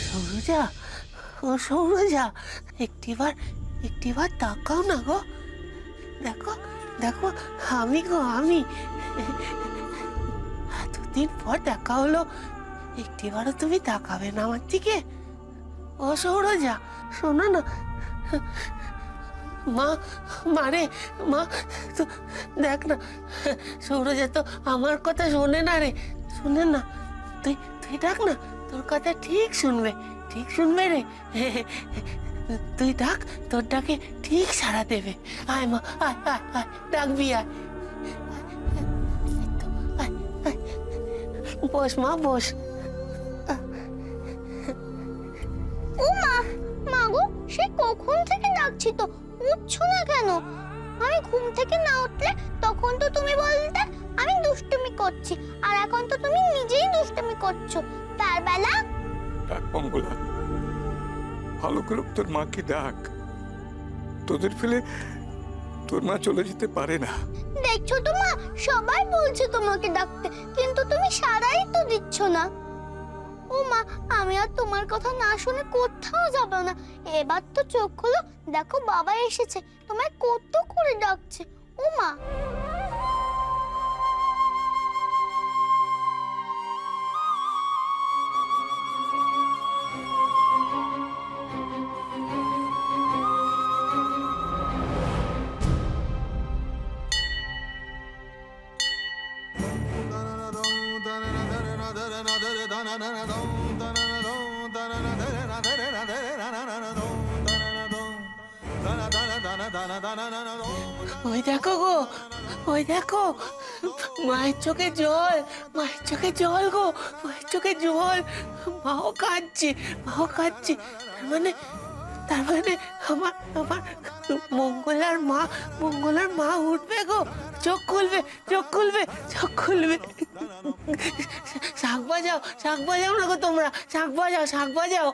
সৌরজা, ও সৌরজা, একটিবার তাকাও না গো। দেখো দেখো, আমি গো, আমি। এতদিন পর দেখা হলো, একটিবারও তুমি তাকাবে না আমার দিকে? ও সৌরজা, শোনো না। মা, মারে, মা, তো দেখ না, সৌরজা তো আমার কথা শোনে না রে, শোনে না। তুই তুই ডাক না, তোর কথা ঠিক শুনবে, ঠিক শুনবে রে। তুই ডাক, তোর ডাকে ঠিক সাড়া দেবে। আয় মা, আয় আয় আয়, ডাকবি আয়। আয়, আয়। বস মা, বস। ও মা, মাগো, সে কখন থেকে ডাকছি তো, উঠছো না কেন? আমি ঘুম থেকে না উঠলে তখন তো তুমি বলতে আমি দুষ্টুমি করছি, আর এখন তো তুমি নিজেই দুষ্টুমি করছো। তার বেলা ডাক মঙ্গলা, ভালো করে তোর মাকে ডাক। তোদের ফেলে তোর মা চলে যেতে পারে না। দেখছো তো মা, সবাই বলছে তোমাকে ডাকতে, কিন্তু তুমি সাড়াই তো দিচ্ছ না। ও মা, আমি আর তোমার কথা না শুনে কোথাও যাব না। এবার তো চোখ খোলো, দেখো বাবা এসেছে, তোমায় কত করে ডাকছে। ও মা, ওই দেখো গো, ওই দেখো, মায়ের চোখে জল, মায়ের চোখে জল গো, মায়ের চোখে জল। মাও কাঁদছে, মাও কাঁদছে। তার মানে আমার আমার মঙ্গলার মা উঠবে গো, চোখ খুলবে, চোখ খুলবে, চোখ খুলবে। শাক বাজাও না গো তোমরা, শাক বাজাও, শাক বাজাও।